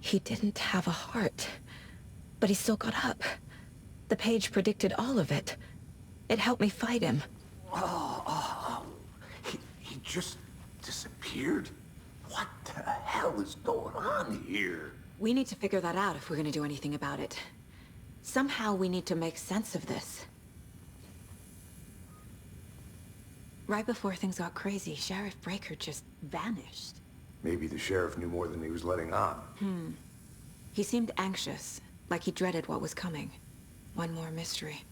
He didn't have a heart, but he still got up. The page predicted all of it. It helped me fight him. He just disappeared? What the hell is going on here? We need to figure that out if we're gonna do anything about it. Somehow we need to make sense of this. Right before things got crazy, Sheriff Breaker just vanished. Maybe the sheriff knew more than he was letting on. He seemed anxious, like he dreaded what was coming. One more mystery.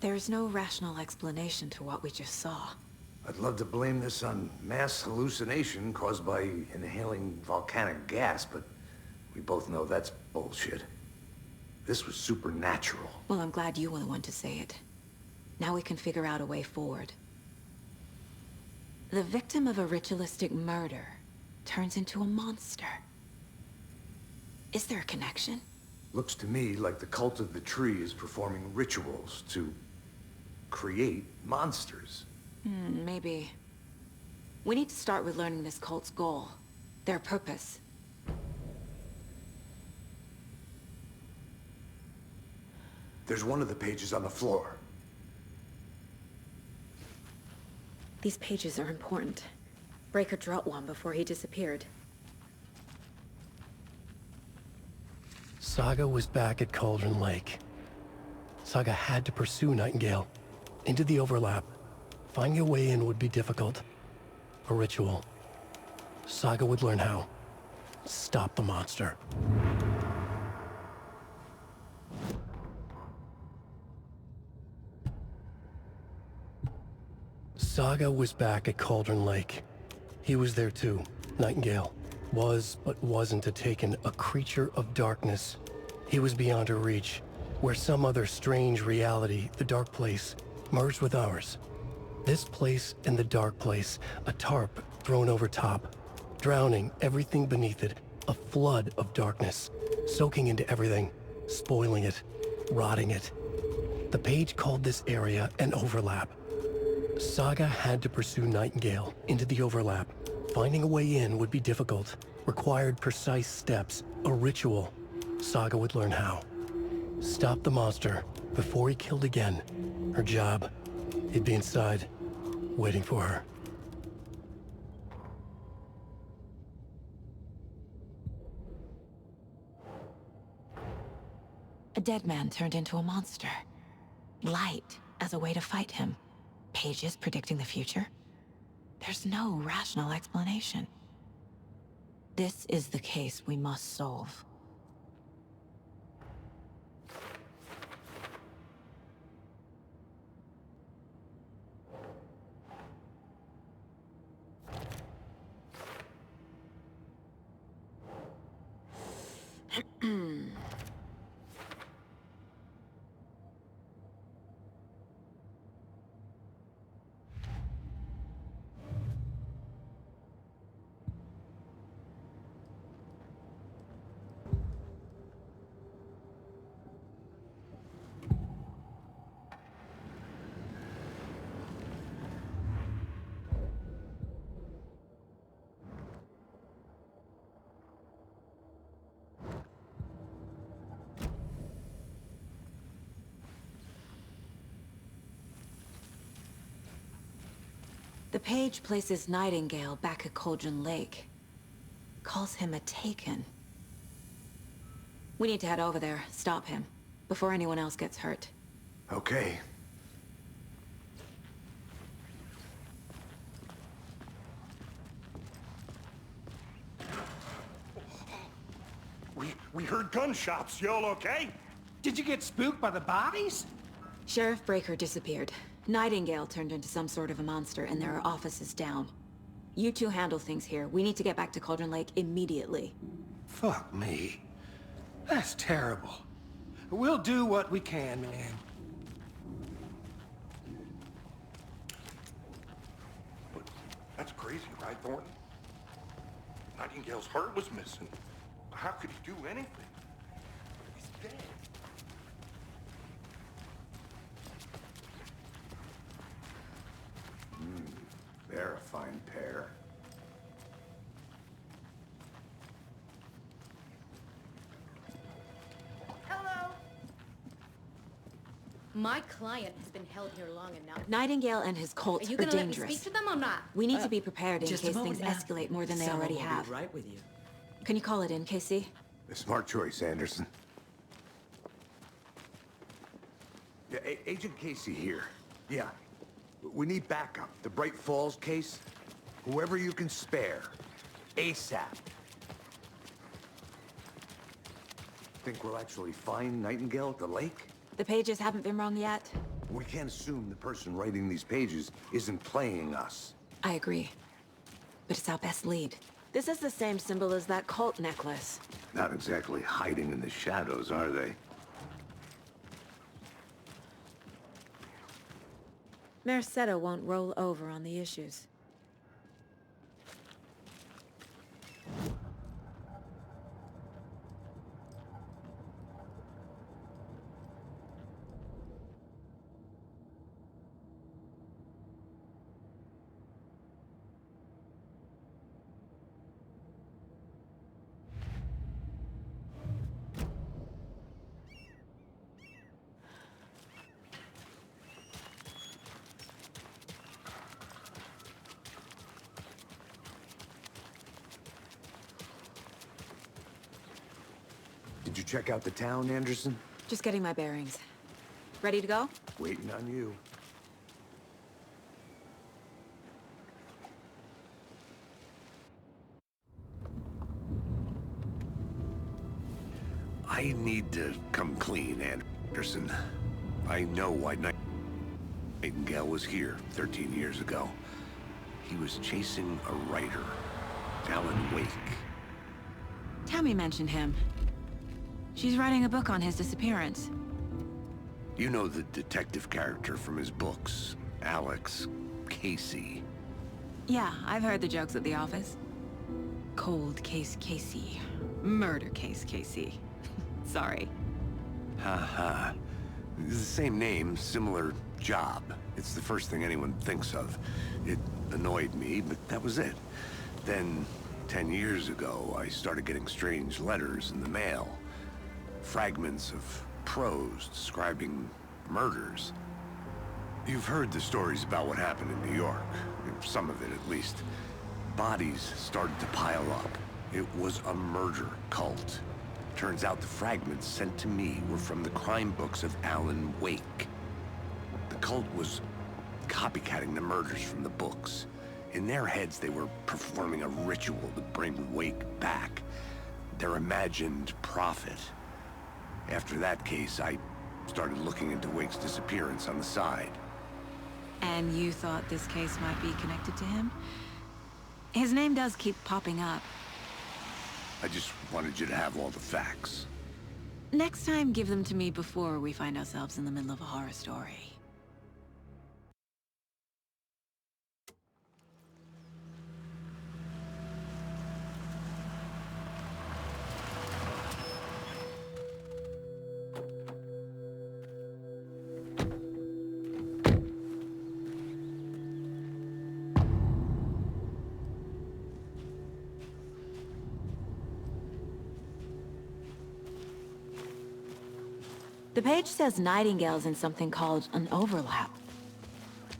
There's no rational explanation to what we just saw. I'd love to blame this on mass hallucination caused by inhaling volcanic gas, but we both know that's bullshit. This was supernatural. Well, I'm glad you were the one to say it. Now we can figure out a way forward. The victim of a ritualistic murder turns into a monster. Is there a connection? Looks to me like the cult of the tree is performing rituals to create monsters. Maybe. We need to start with learning this cult's goal. Their purpose. There's one of the pages on the floor. These pages are important. Breaker dropped one before he disappeared. Saga was back at Cauldron Lake. Saga had to pursue Nightingale into the overlap. Finding a way in would be difficult. A ritual. Saga would learn how. Stop the monster. Saga was back at Cauldron Lake. He was there too. Nightingale was, but wasn't a Taken, a creature of darkness. He was beyond her reach, where some other strange reality, the Dark Place, merged with ours. This place and the Dark Place, a tarp thrown over top, drowning everything beneath it, a flood of darkness, soaking into everything, spoiling it, rotting it. The page called this area an overlap. Saga had to pursue Nightingale into the overlap. Finding a way in would be difficult, required precise steps, a ritual. Saga would learn how. Stop the monster before he killed again. Her job. He'd be inside, waiting for her. A dead man turned into a monster. Light as a way to fight him. Pages predicting the future. There's no rational explanation. This is the case we must solve. The page places Nightingale back at Cauldron Lake. Calls him a Taken. We need to head over there, stop him, before anyone else gets hurt. Okay. We heard gunshots. Y'all okay? Did you get spooked by the bodies? Sheriff Breaker disappeared. Nightingale turned into some sort of a monster, and there are offices down. You two handle things here. We need to get back to Cauldron Lake immediately. Fuck me. That's terrible. We'll do what we can, man. But that's crazy, right, Thornton? Nightingale's heart was missing. How could he do anything? He's dead. They're a fine pair. My client has been held here long enough. Nightingale and his cult Are you are gonna let me dangerous. speak to them or not? We need to be prepared in Just a case moment, things ma'am. escalate more than they Someone already will be have. right with you. Can you call it in, Casey? A smart choice, Anderson. Yeah, Agent Casey here. Yeah. We need backup. The Bright Falls case. Whoever you can spare. ASAP. Think we'll actually find Nightingale at the lake? The pages haven't been wrong yet. We can't assume the person writing these pages isn't playing us. I agree. But it's our best lead. This is the same symbol as that cult necklace. Not exactly hiding in the shadows, are they? Mercado won't roll over on the issues. Did you check out the town, Anderson? Just getting my bearings. Ready to go? Waiting on you. I need to come clean, Anderson. I know why Nightingale was here 13 years ago. He was chasing a writer, Alan Wake. Tammy mentioned him. She's writing a book on his disappearance. You know the detective character from his books, Alex Casey. Yeah, I've heard the jokes at the office. Cold case Casey. Murder case Casey. Sorry. Haha. It's the same name, similar job. It's the first thing anyone thinks of. It annoyed me, but that was it. Then, 10 years ago, I started getting strange letters in the mail. Fragments of prose describing murders. You've heard the stories about what happened in New York. Some of it, at least. Bodies started to pile up. It was a murder cult. Turns out the fragments sent to me were from the crime books of Alan Wake. The cult was copycatting the murders from the books. In their heads, they were performing a ritual to bring Wake back. Their imagined prophet. After that case, I started looking into Wake's disappearance on the side. And you thought this case might be connected to him? His name does keep popping up. I just wanted you to have all the facts. Next time, give them to me before we find ourselves in the middle of a horror story. The page says Nightingale's in something called an overlap.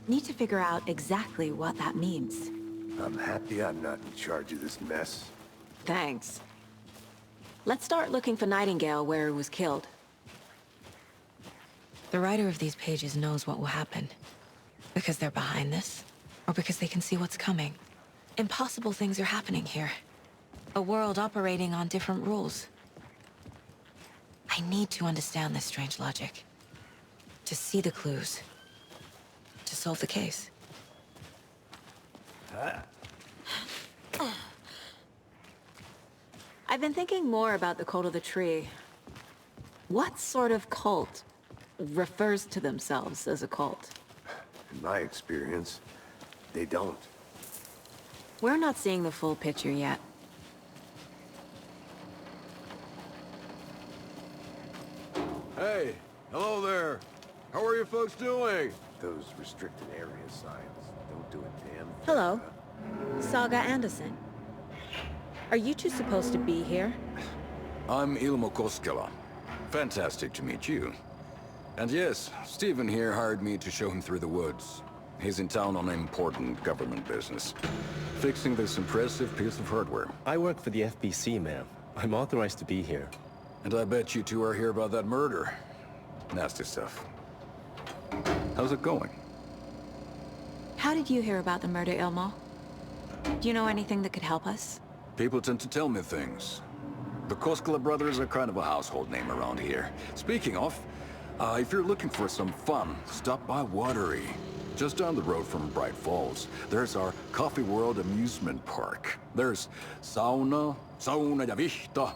Need to figure out exactly what that means. I'm happy I'm not in charge of this mess. Thanks. Let's start looking for Nightingale where he was killed. The writer of these pages knows what will happen. Because they're behind this, or because they can see what's coming. Impossible things are happening here. A world operating on different rules. I need to understand this strange logic. To see the clues. To solve the case. I've been thinking more about the Cult of the Tree. What sort of cult refers to themselves as a cult? In my experience, they don't. We're not seeing the full picture yet. Hey, hello there. How are you folks doing? Those restricted area signs don't do a damn thing. Hello. Saga Anderson. Are you two supposed to be here? I'm Ilmo Koskela. Fantastic to meet you. And yes, Stephen here hired me to show him through the woods. He's in town on important government business, fixing this impressive piece of hardware. I work for the FBC, ma'am. I'm authorized to be here. And I bet you two are here about that murder. Nasty stuff. How's it going? How did you hear about the murder, Ilmo? Do you know anything that could help us? People tend to tell me things. The Koskela brothers are kind of a household name around here. Speaking of, if you're looking for some fun, stop by Watery. Just down the road from Bright Falls, there's our Coffee World amusement park. There's sauna ja vihta.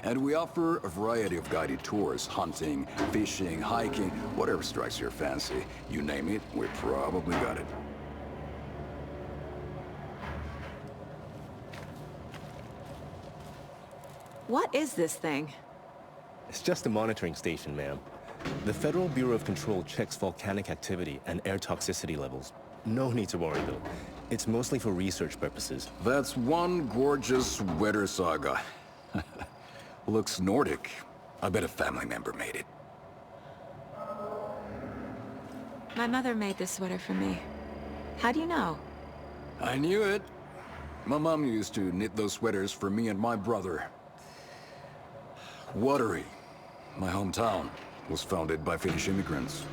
And we offer a variety of guided tours, hunting, fishing, hiking, whatever strikes your fancy. You name it, we probably got it. What is this thing? It's just a monitoring station, ma'am. The Federal Bureau of Control checks volcanic activity and air toxicity levels. No need to worry, though. It's mostly for research purposes. That's one gorgeous weather saga. Looks Nordic. I bet a family member made it. My mother made this sweater for me. How do you know? I knew it. My mom used to knit those sweaters for me and my brother. Watery, my hometown, was founded by Finnish immigrants.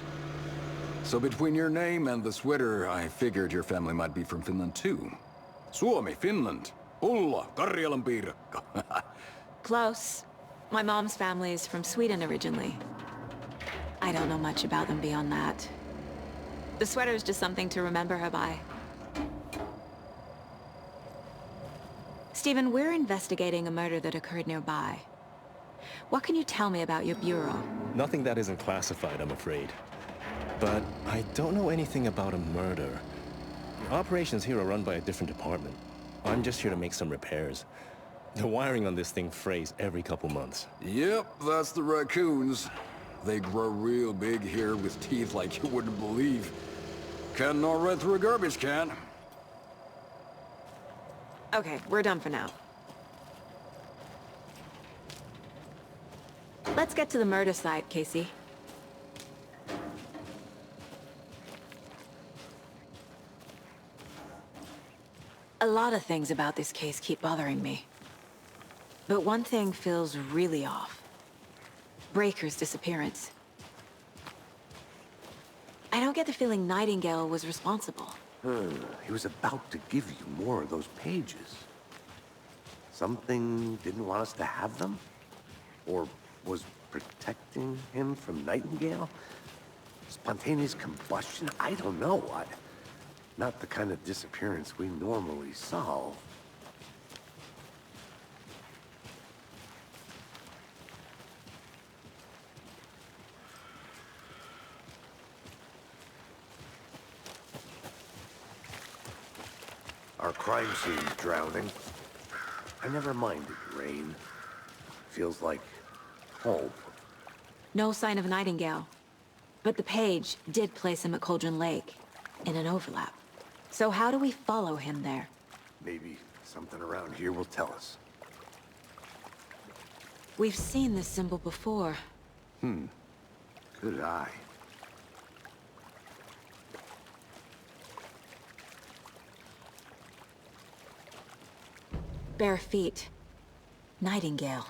So between your name and the sweater, I figured your family might be from Finland too. Suomi, Finland. Ulla, Karjalan piirakka. Close. My mom's family is from Sweden originally. I don't know much about them beyond that. The sweater is just something to remember her by. Stephen, we're investigating a murder that occurred nearby. What can you tell me about your bureau? Nothing that isn't classified, I'm afraid. But I don't know anything about a murder. Operations here are run by a different department. I'm just here to make some repairs. The wiring on this thing frays every couple months. Yep, that's the raccoons. They grow real big here with teeth like you wouldn't believe. Can't gnaw right through a garbage can. Okay, we're done for now. Let's get to the murder site, Casey. A lot of things about this case keep bothering me. But one thing feels really off. Breaker's disappearance. I don't get the feeling Nightingale was responsible. He was about to give you more of those pages. Something didn't want us to have them? Or was protecting him from Nightingale? Spontaneous combustion? I don't know what. Not the kind of disappearance we normally solve. Our crime scene's drowning. I never minded rain. Feels like home. No sign of Nightingale. But the page did place him at Cauldron Lake, in an overlap. So how do we follow him there? Maybe something around here will tell us. We've seen this symbol before. Good eye. Bare feet. Nightingale.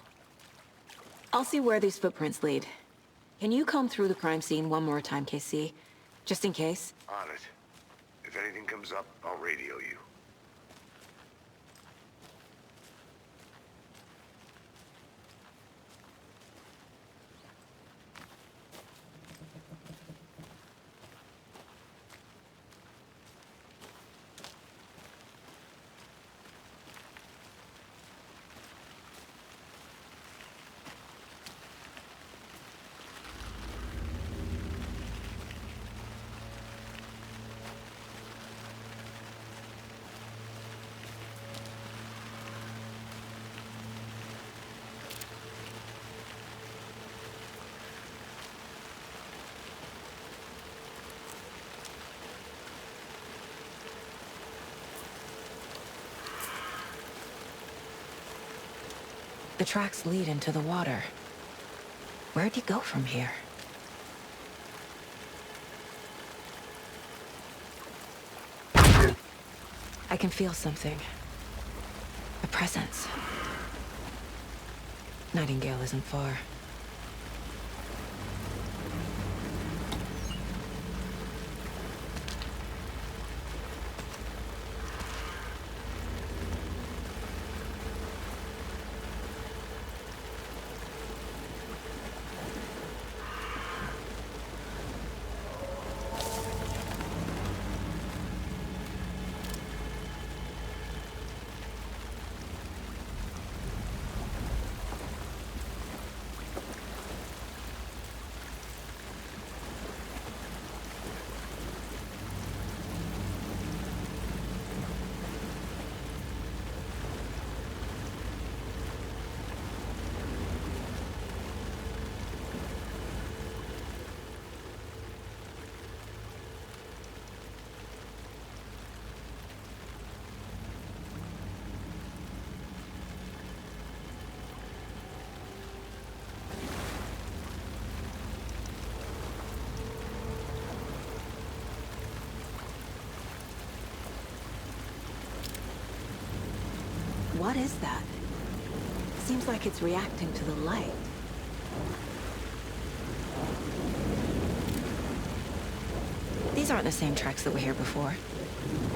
I'll see where these footprints lead. Can you comb through the crime scene one more time, KC? Just in case? On it. If anything comes up, I'll radio you. The tracks lead into the water. Where'd he go from here? can feel something. A presence. Nightingale isn't far. What is that? Seems like it's reacting to the light. These aren't the same tracks that were here before.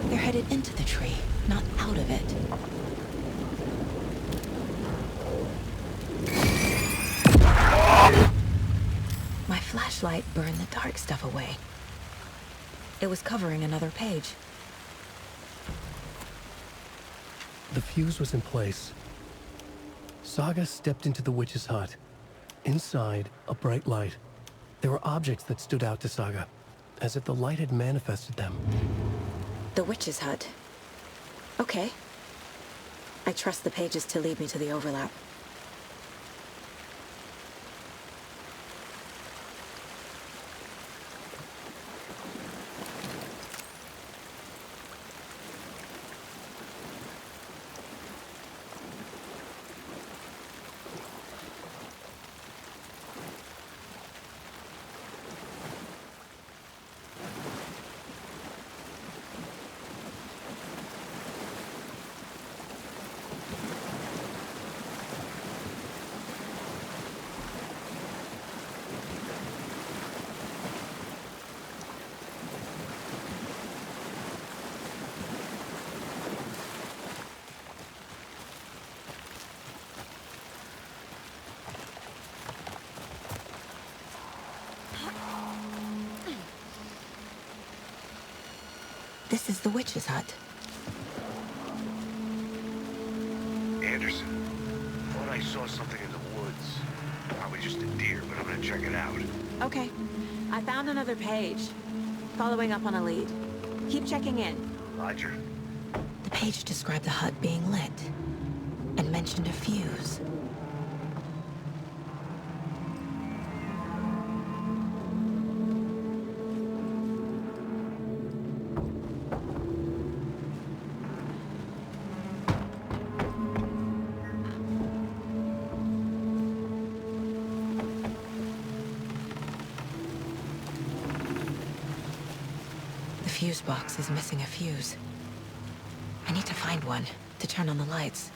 They're headed into the tree, not out of it. My flashlight burned the dark stuff away. It was covering another page. The fuse was in place. Saga stepped into the witch's hut. Inside, a bright light. There were objects that stood out to Saga, as if the light had manifested them. The witch's hut. Okay. I trust the pages to lead me to the overlap. This is the witch's hut. Anderson, thought I saw something in the woods. Probably just a deer, but I'm gonna check it out. Okay. I found another page. Following up on a lead. Keep checking in. Roger. The page described the hut being lit, and mentioned a fuse. The fuse box is missing a fuse. I need to find one to turn on the lights.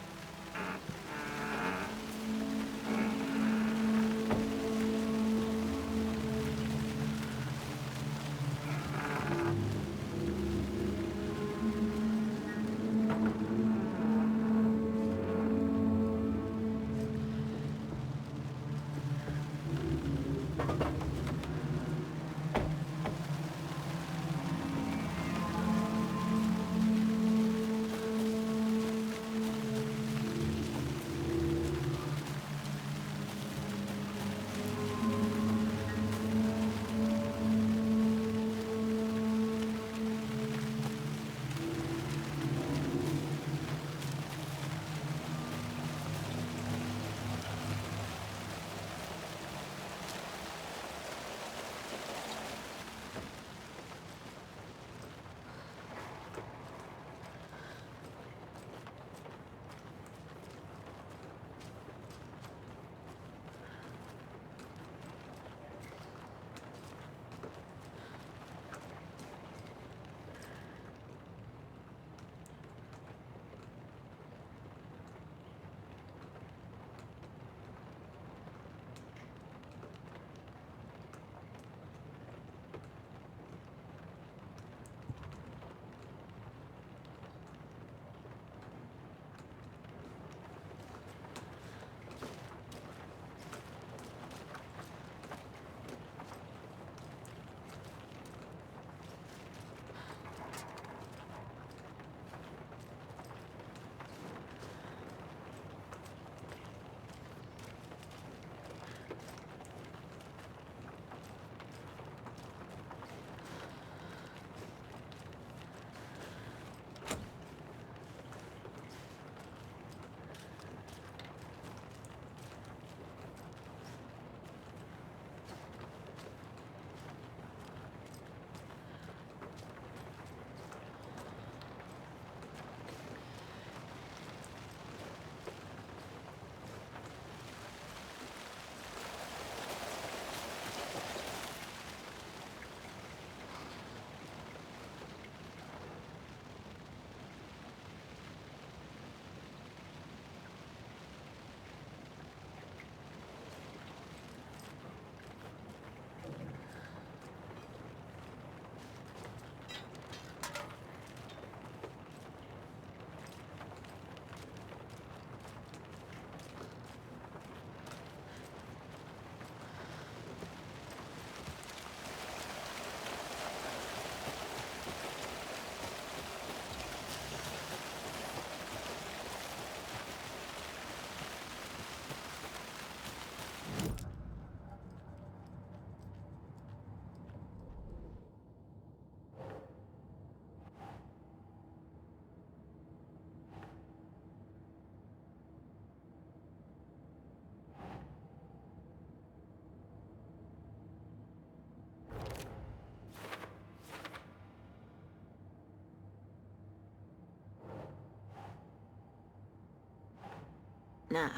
Nah.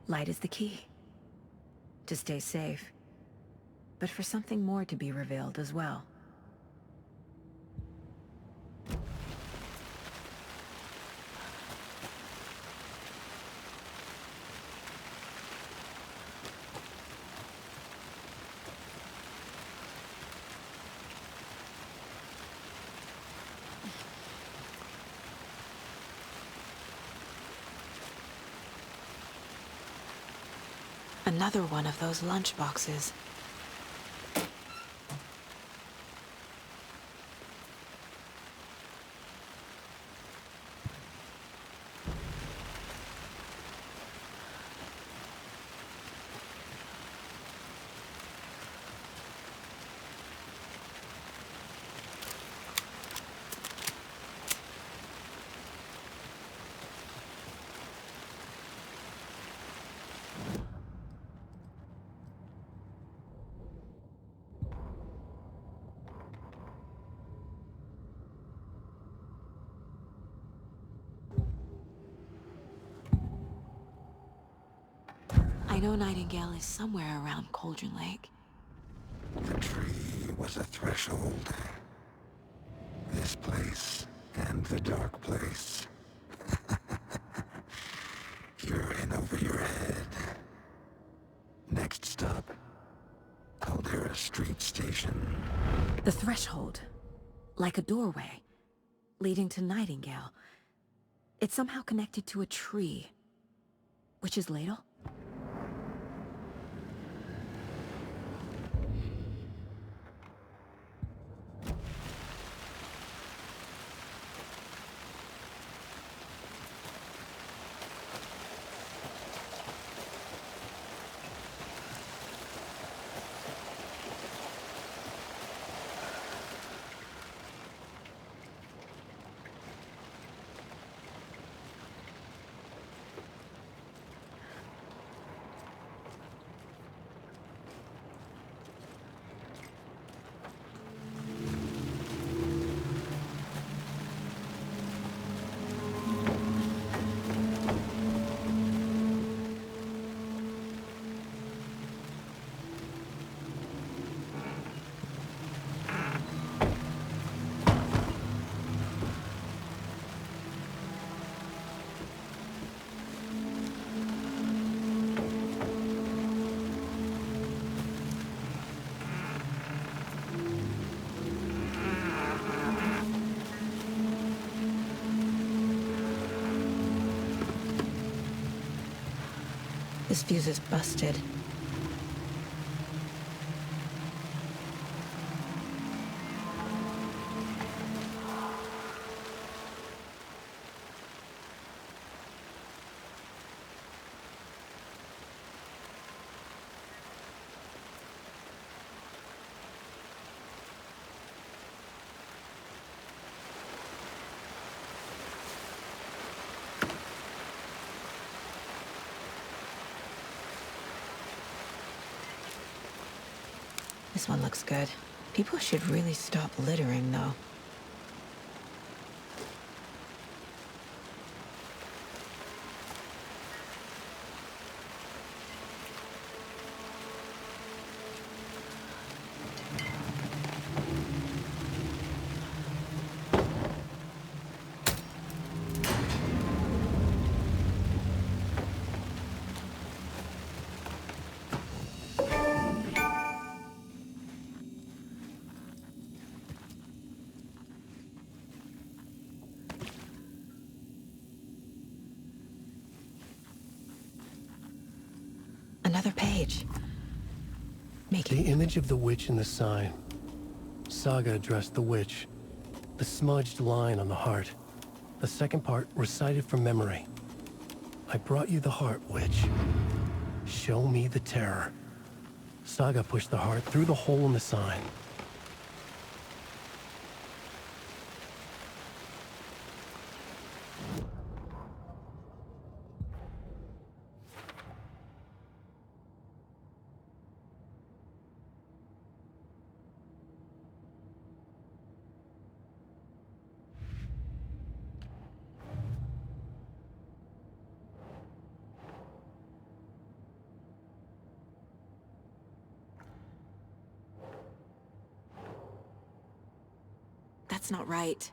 Light is the key. To stay safe. But for something more to be revealed as well. Another one of those lunch boxes. I know Nightingale is somewhere around Cauldron Lake. The tree was a threshold. This place and the dark place. You're in over your head. Next stop, Caldera Street Station. The threshold. Like a doorway. Leading to Nightingale. It's somehow connected to a tree. Witch's Ladle? This fuse is busted. This one looks good. People should really stop littering, though. Another page. The image of the witch in the sign. Saga addressed the witch. The smudged line on the heart. The second part recited from memory. I brought you the heart, witch. Show me the terror. Saga pushed the heart through the hole in the sign. That's not right.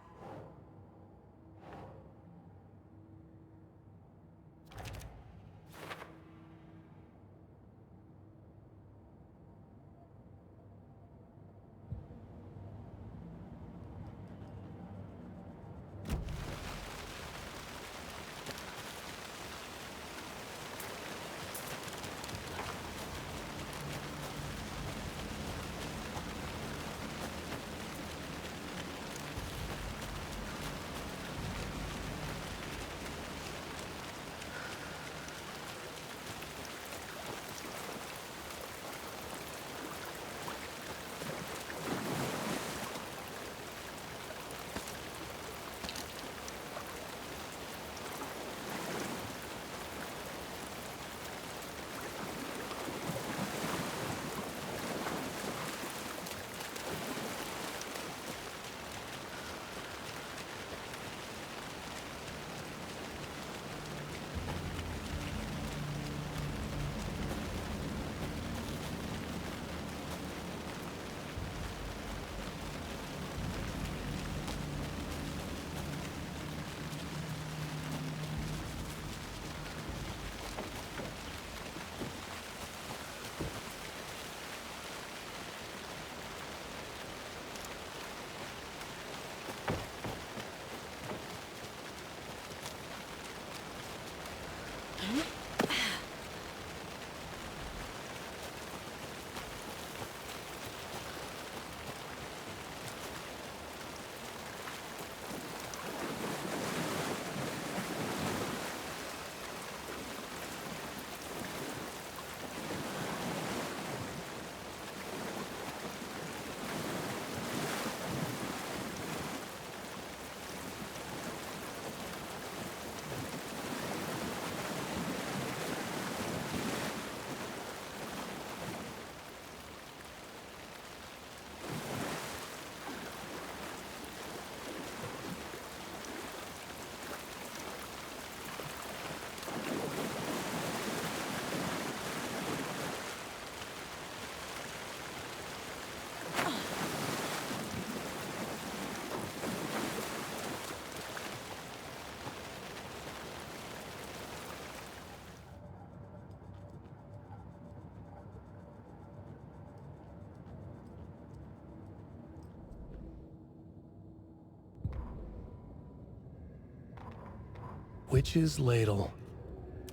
Witch's ladle,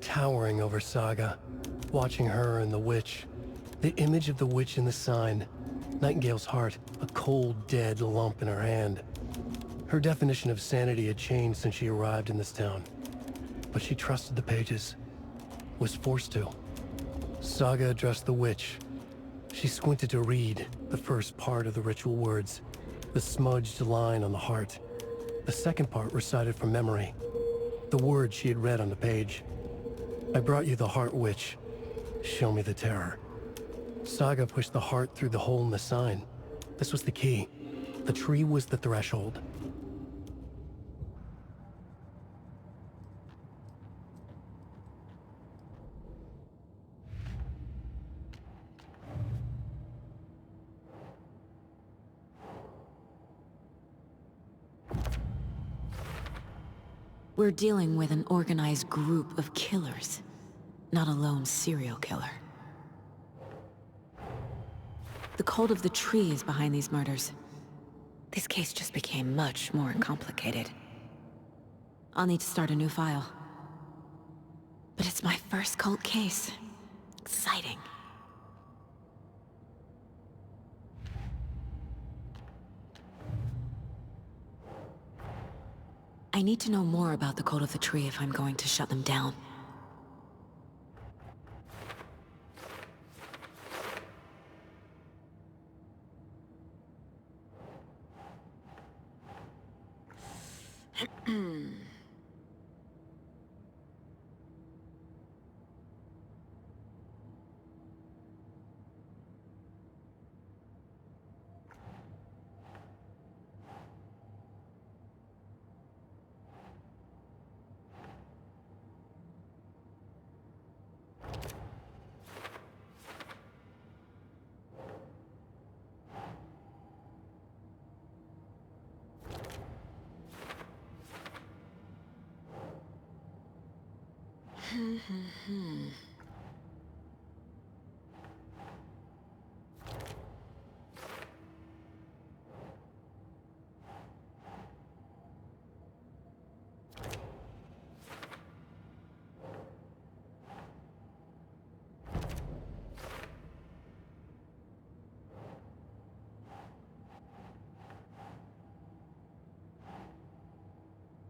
towering over Saga, watching her and the witch. The image of the witch in the sign, Nightingale's heart, a cold, dead lump in her hand. Her definition of sanity had changed since she arrived in this town. But she trusted the pages, was forced to. Saga addressed the witch. She squinted to read the first part of the ritual words, the smudged line on the heart. The second part recited from memory, the words she had read on the page. I brought you the heart, witch. Show me the terror. Saga pushed the heart through the hole in the sign. This was the key. The tree was the threshold. We're dealing with an organized group of killers, not a lone serial killer. The cult of the tree is behind these murders. This case just became much more complicated. I'll need to start a new file. But it's my first cult case. Exciting. I need to know more about the cult of the tree if I'm going to shut them down.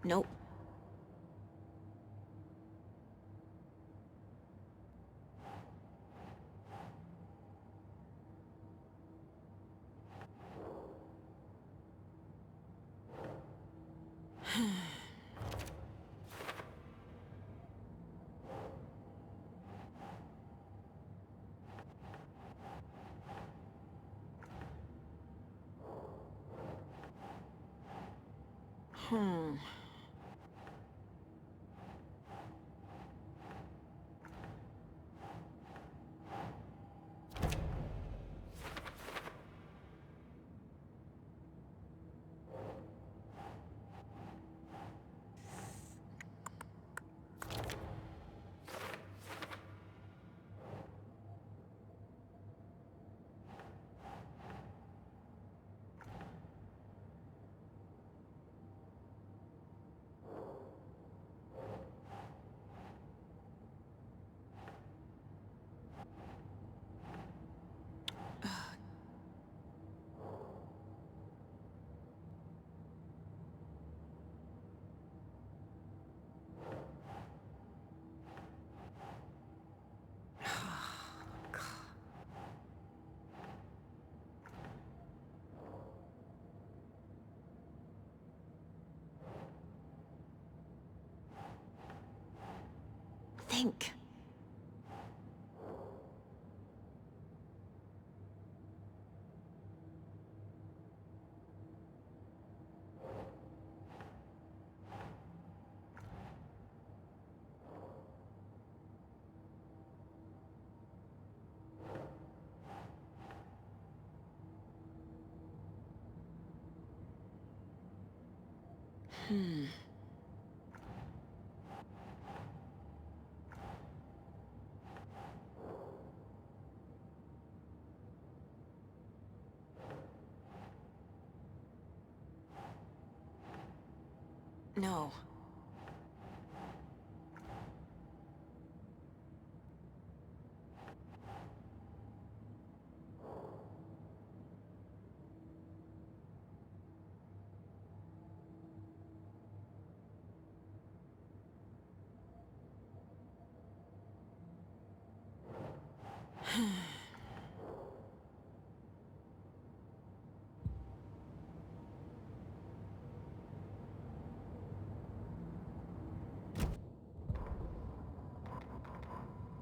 Nope. Think. No.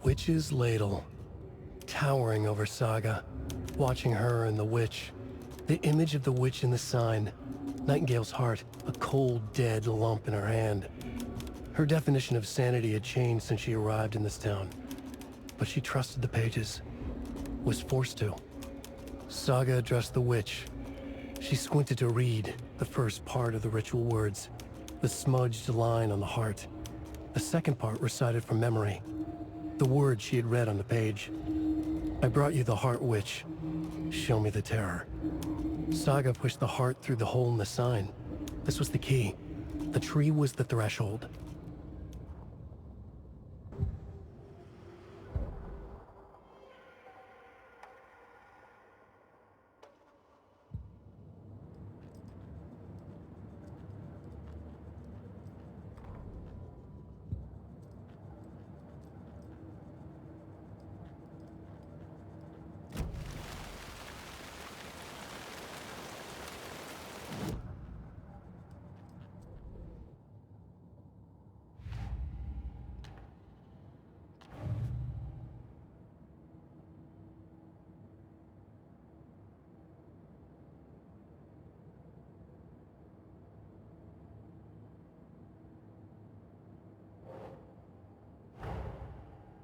Witch's Ladle, towering over Saga, watching her and the witch. The image of the witch in the sign, Nightingale's heart, a cold, dead lump in her hand. Her definition of sanity had changed since she arrived in this town, but she trusted the pages, was forced to. Saga addressed the witch. She squinted to read the first part of the ritual words, the smudged line on the heart. The second part recited from memory, the words she had read on the page. I brought you the heart, witch. Show me the terror. Saga pushed the heart through the hole in the sign. This was the key. The tree was the threshold.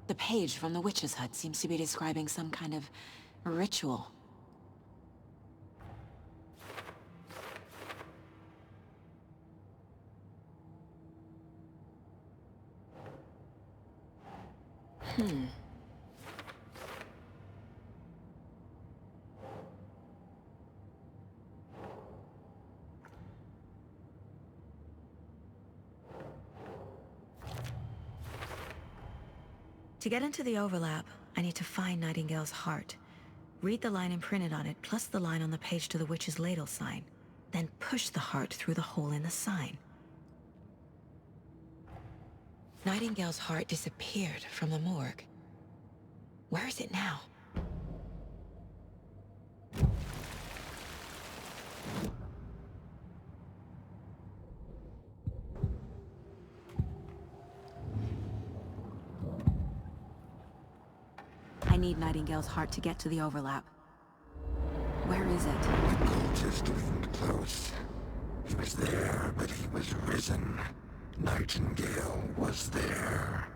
The page from the witch's hut seems to be describing some kind of ritual. To get into the overlap, I need to find Nightingale's heart. Read the line imprinted on it, plus the line on the page to the witch's ladle sign. Then push the heart through the hole in the sign. Nightingale's heart disappeared from the morgue. Where is it now? I need Nightingale's heart to get to the overlap. Where is it? The cultist wasn't close. He was there, but he was risen. Nightingale was there.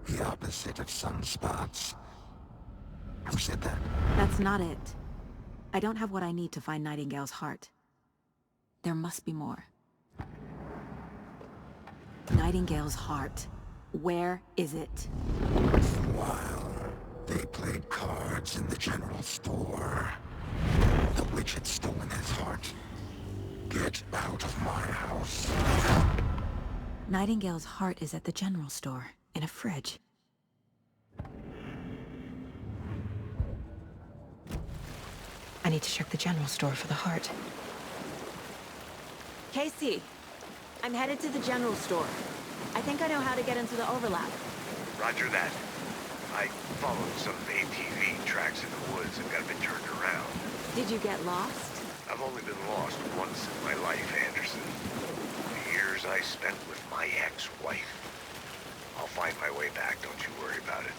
The opposite of sunspots. Who said that? That's not it. I don't have what I need to find Nightingale's heart. There must be more. Nightingale's heart. Where is it? Once in a while, they played cards in the general store. The witch had stolen his heart. Get out of my house. Nightingale's heart is at the general store, in a fridge. I need to check the general store for the heart. Casey, I'm headed to the general store. I think I know how to get into the overlap. Roger that. I followed some ATV tracks in the woods and got a bit turned around. Did you get lost? I've only been lost once in my life, Anderson. The years I spent with my ex-wife. I'll find my way back, don't you worry about it.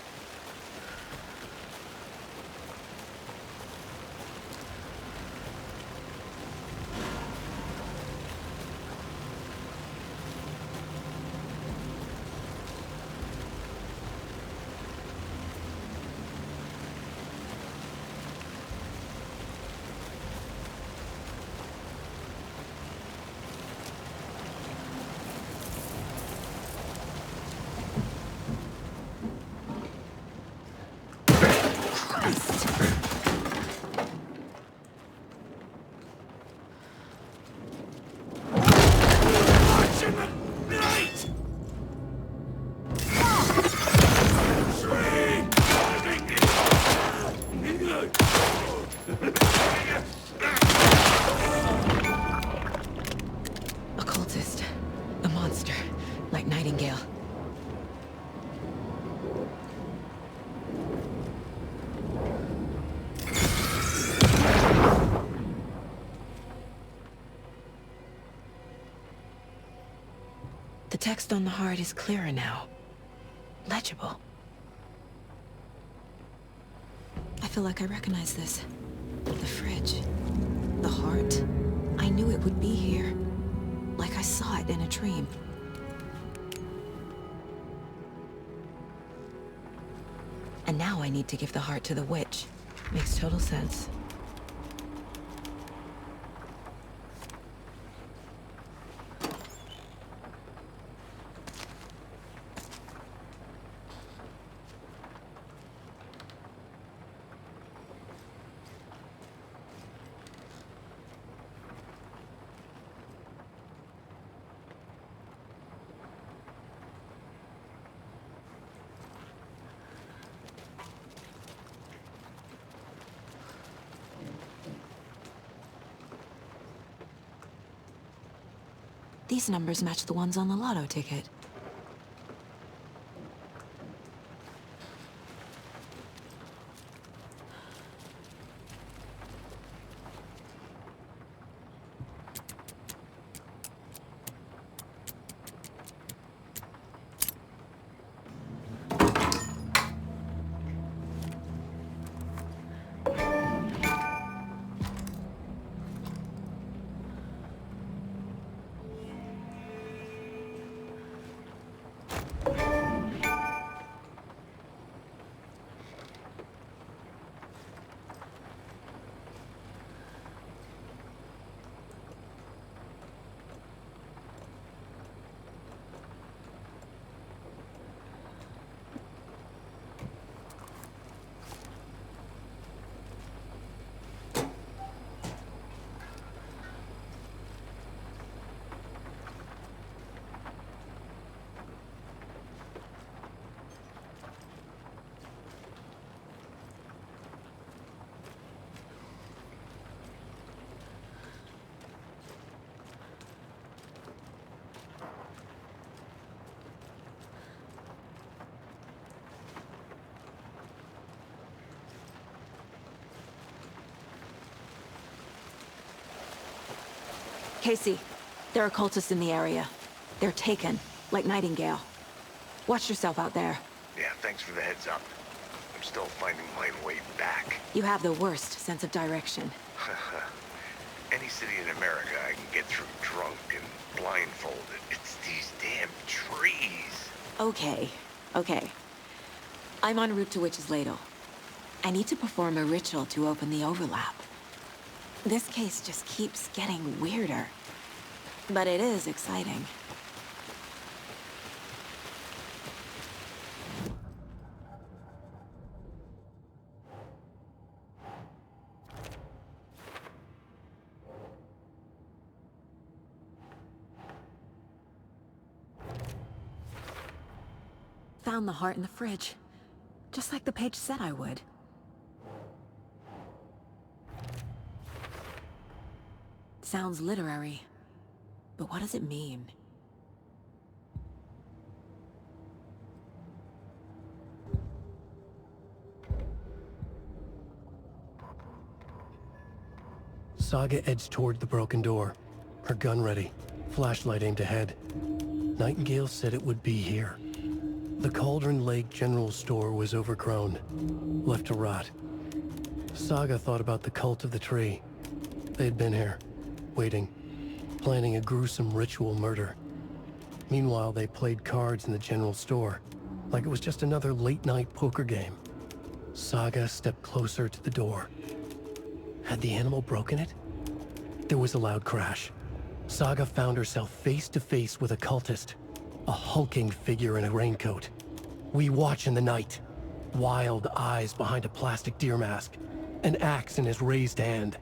A cultist. A monster. Like Nightingale. The text on the heart is clearer now. Legible. I feel like I recognize this. The fridge. The heart. I knew it would be here. Like I saw it in a dream. And now I need to give the heart to the witch. Makes total sense. These numbers match the ones on the lotto ticket. Casey, there are cultists in the area. They're taken, like Nightingale. Watch yourself out there. Yeah, thanks for the heads up. I'm still finding my way back. You have the worst sense of direction. Any city in America I can get through drunk and blindfolded. It's these damn trees. Okay, okay. I'm en route to Witch's Ladle. I need to perform a ritual to open the overlap. This case just keeps getting weirder. But it is exciting. Found the heart in the fridge. Just like the page said I would. Sounds literary. But what does it mean? Saga edged toward the broken door, her gun ready, flashlight aimed ahead. Nightingale said it would be here. The Cauldron Lake General Store was overgrown, left to rot. Saga thought about the cult of the tree. They'd been here, waiting, planning a gruesome ritual murder. Meanwhile, they played cards in the general store, like it was just another late-night poker game. Saga stepped closer to the door. Had the animal broken it? There was a loud crash. Saga found herself face to face with a cultist. A hulking figure in a raincoat. We watch in the night. Wild eyes behind a plastic deer mask. An axe in his raised hand.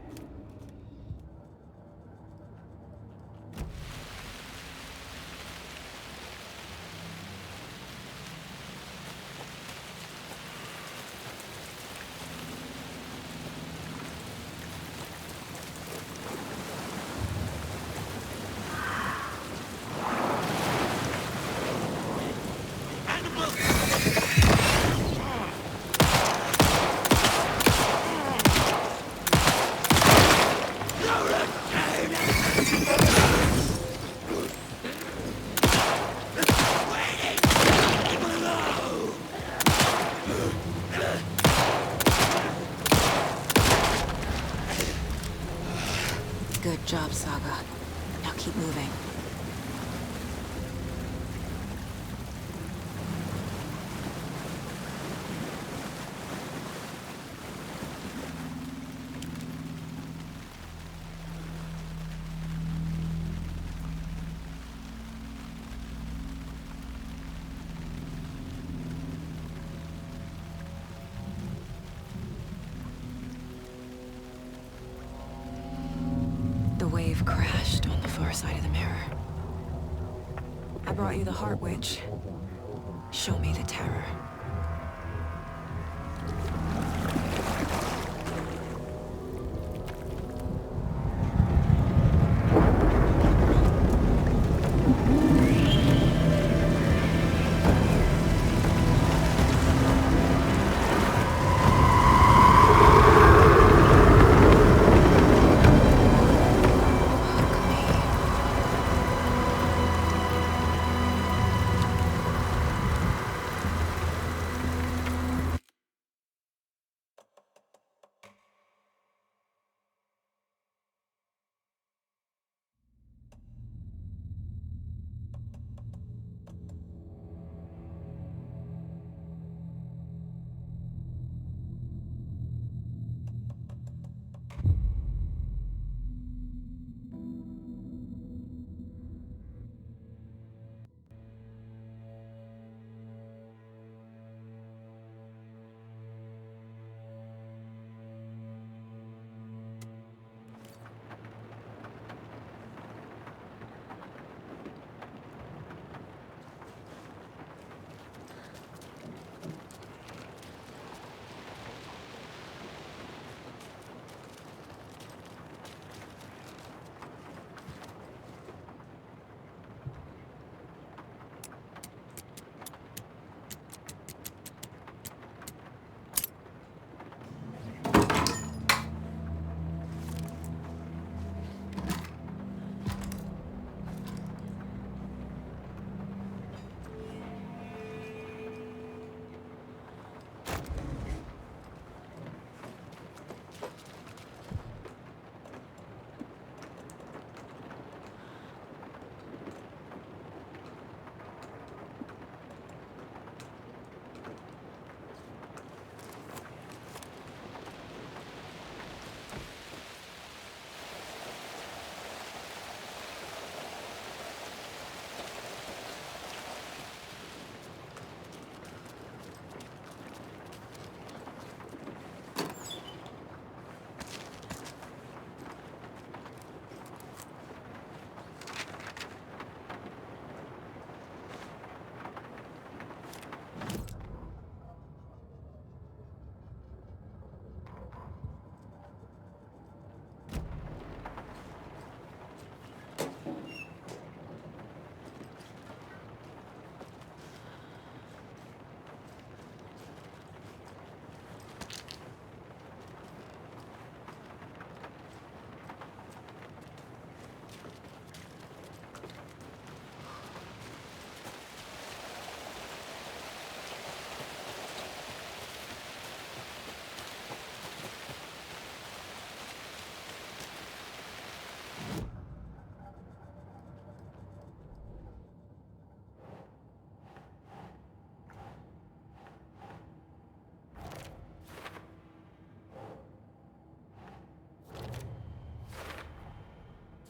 Good job, Saga. Now keep moving. The wave crashed on the far side of the mirror. I brought you the Heart Witch. Show me the terror.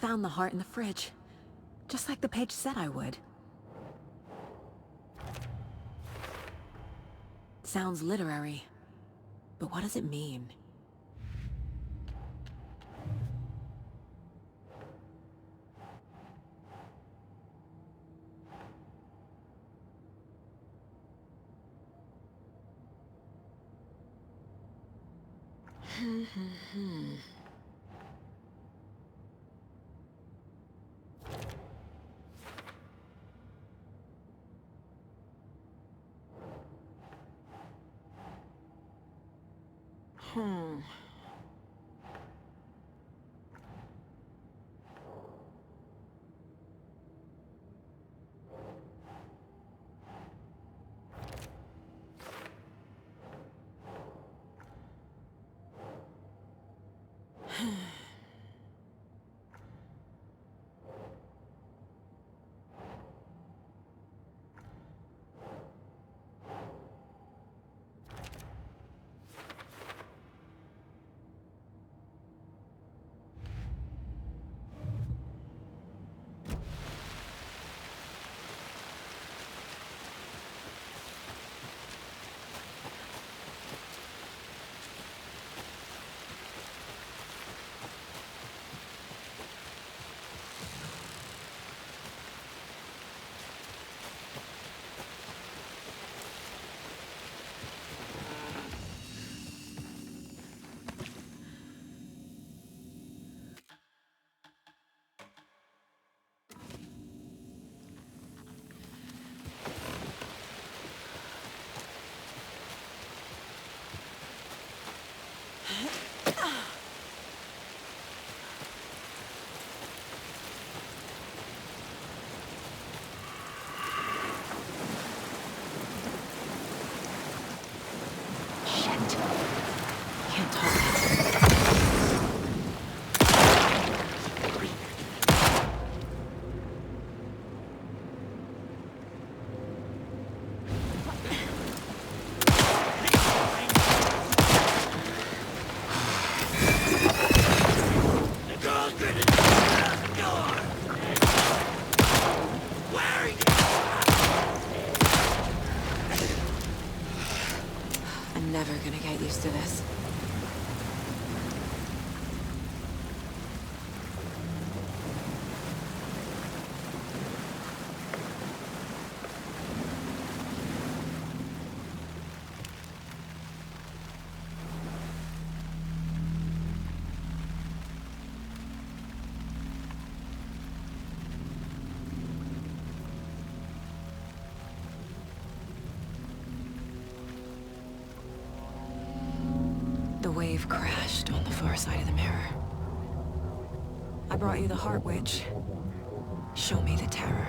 found the heart in the fridge. Just like the page said I would. Sounds literary. But what does it mean? Can't talk. I'm never gonna get used to this. The wave crashed on the far side of the mirror. I brought you the Heart Witch. Show me the terror.